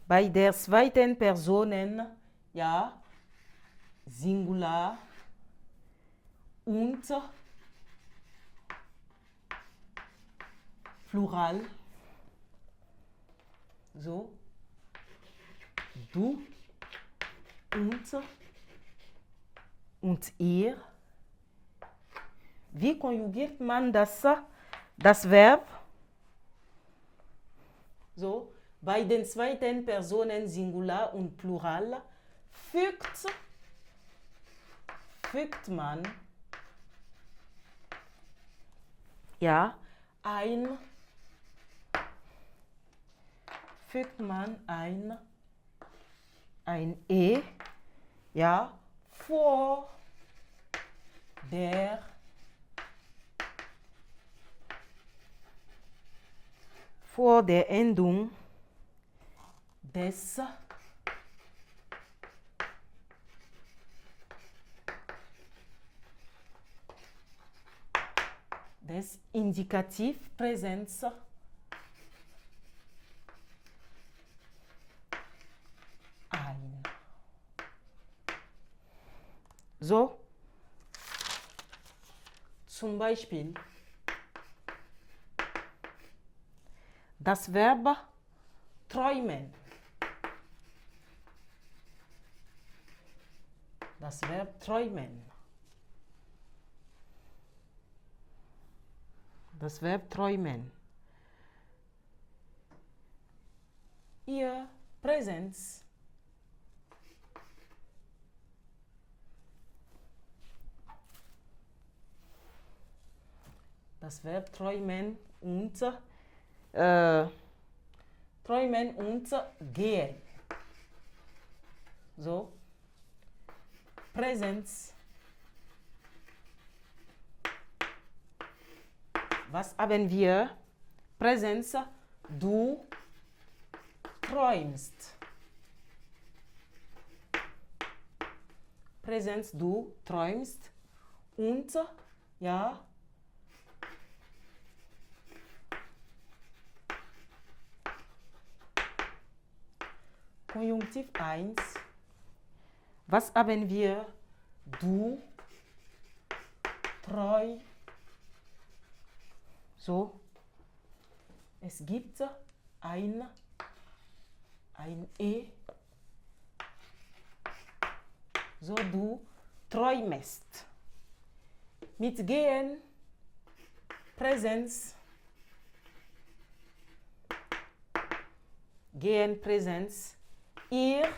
Bei der zweiten Personen, ja, Singular und Plural. So, du und ihr. Wie konjugiert man das Verb? So, bei den zweiten Personen Singular und Plural fügt man ja ein E ja vor der Endung des Indikativpräsens ein. So, zum Beispiel das Verb träumen. Das Verb träumen. Das Verb träumen. Ihr Präsenz. Das Verb träumen und gehen. So. Präsenz. Was haben wir? Präsenz, du träumst. Präsenz, du träumst. Und, ja, Konjunktiv 1. Was haben wir? Du träumst. So, es gibt ein E. So, du träumst. Mit gehen, Präsenz. Gehen, Präsenz. Ihr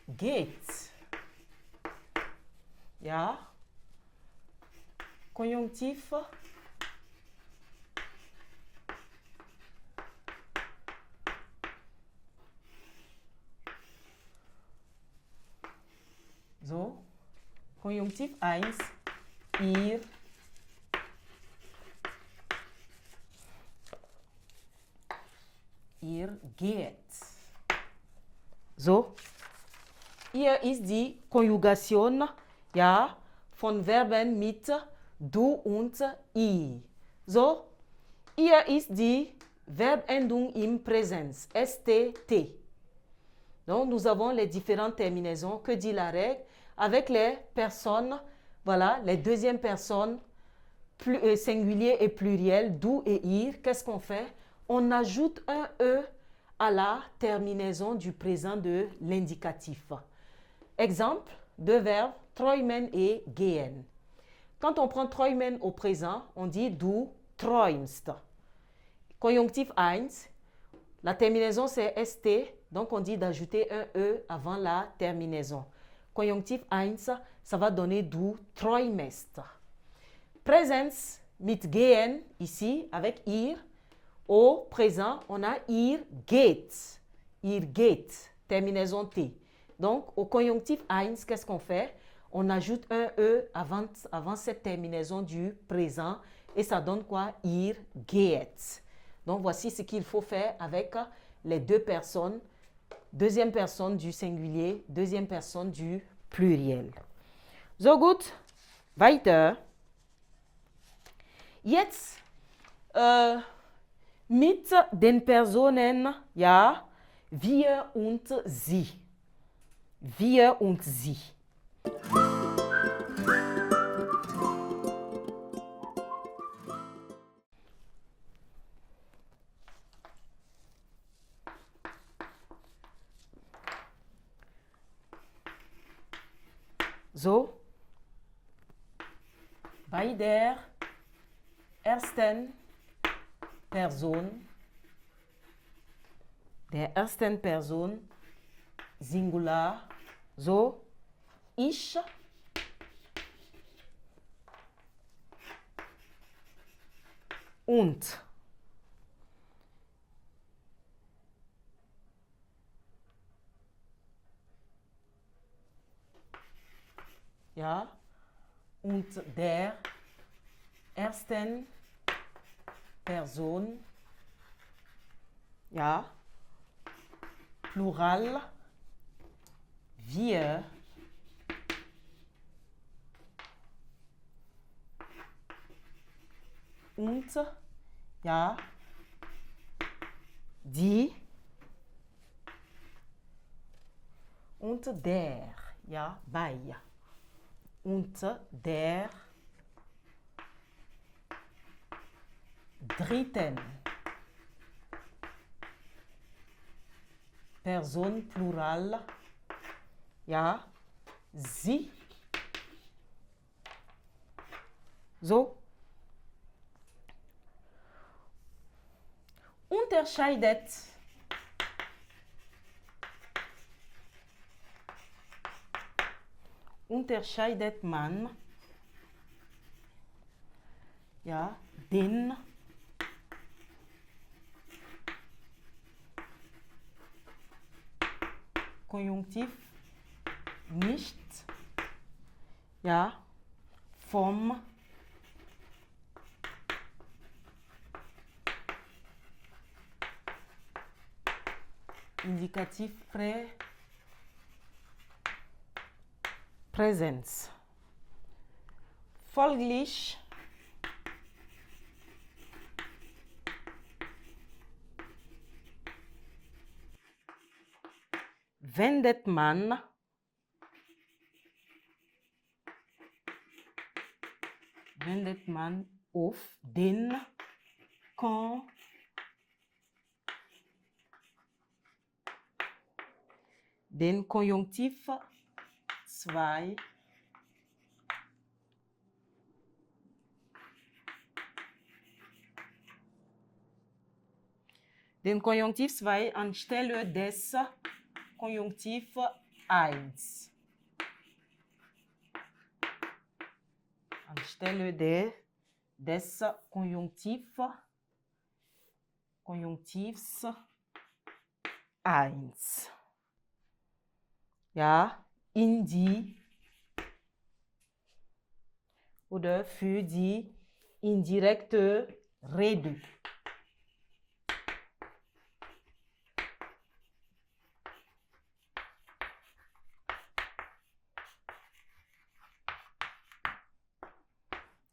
geht. Ja. Konjunktiv. So, Konjunktiv 1, ihr geht. So, hier ist die Konjugation ja, von Verben mit du und i. So, hier ist die Verbendung im Präsens, STT. Donc, nous avons les différentes terminaisons. Que dit la règle? Avec les personnes, voilà, les deuxièmes personnes, singulier et pluriel, du et ir, qu'est-ce qu'on fait? On ajoute un E à la terminaison du présent de l'indicatif. Exemple, deux verbes, träumen et gehen. Quand on prend träumen au présent, on dit du träumst. Conjonctif 1, la terminaison c'est ST, donc on dit d'ajouter un E avant la terminaison. Conjonctif 1, ça va donner du träumest. Präsens mit gehen, ici, avec ir. Au présent, on a ir geht. Ir geht, terminaison T. Donc, au conjonctif 1, qu'est-ce qu'on fait? On ajoute un E avant cette terminaison du présent et ça donne quoi? Ir geht. Donc, voici ce qu'il faut faire avec les deux personnes. Deuxième personne du singulier, deuxième personne du pluriel. So gut, weiter. Jetzt mit den Personen, ja, Wir und sie. Wir und sie. So, bei der ersten Person, Singular, so, ich, und. Ja, und der ersten Person, ja, Plural, wir, und, ja, die, und der, ja, bei, und der dritten Person Plural, ja, sie, so. Unterscheidet man, ja, den Konjunktiv nicht, ja, vom Indikativ Präsens. Folglich wendet man auf den Konjunktiv 2 anstelle des Konjunktiv 1. Anstelle des Konjunktivs 1. Ja, in die oder für die indirekte Rede.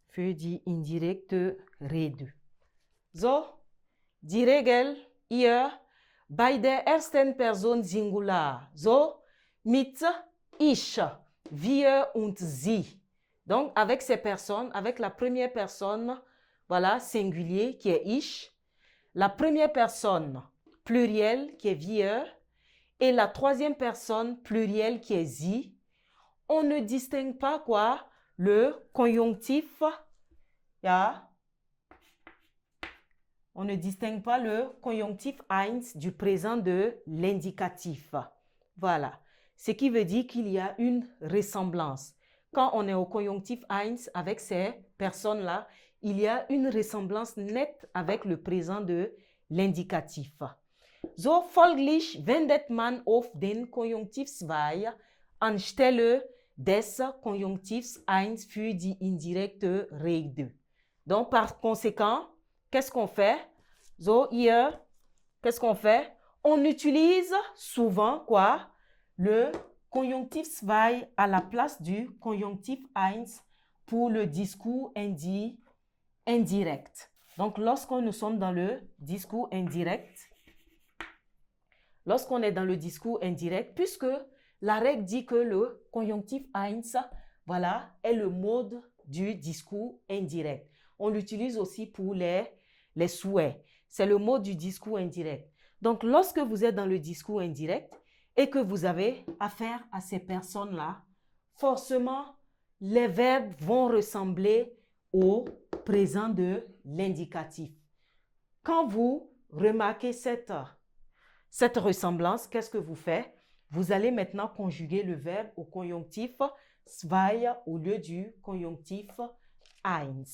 Für die indirekte Rede. So, die Regel hier bei der ersten Person Singular. So, mit ich, wir und sie. Donc, avec ces personnes, avec la première personne, voilà, singulier qui est ich, la première personne pluriel qui est wir, et la troisième personne pluriel qui est sie, on ne distingue pas quoi? Le conjonctif, ja, on ne distingue pas le conjonctif 1 du présent de l'indicatif. Voilà. Ce qui veut dire qu'il y a une ressemblance. Quand on est au conjonctif 1 avec ces personnes-là, il y a une ressemblance nette avec le présent de l'indicatif. So folglich wendet man auf den Konjunktiv 2 anstelle des Konjunktivs 1 für die indirekte Rede. Donc, par conséquent, qu'est-ce qu'on fait? So, hier, qu'est-ce qu'on fait? On utilise souvent quoi? Le conjonctif 2 à la place du conjonctif 1 pour le discours indirect. Donc, lorsque nous sommes dans le discours indirect, lorsqu'on est dans le discours indirect, puisque la règle dit que le conjonctif eins, voilà, est le mode du discours indirect. On l'utilise aussi pour les souhaits. C'est le mode du discours indirect. Donc, lorsque vous êtes dans le discours indirect et que vous avez affaire à ces personnes-là, forcément, les verbes vont ressembler au présent de l'indicatif. Quand vous remarquez cette ressemblance, qu'est-ce que vous faites? Vous allez maintenant conjuguer le verbe au conjonctif zwei au lieu du conjonctif eins.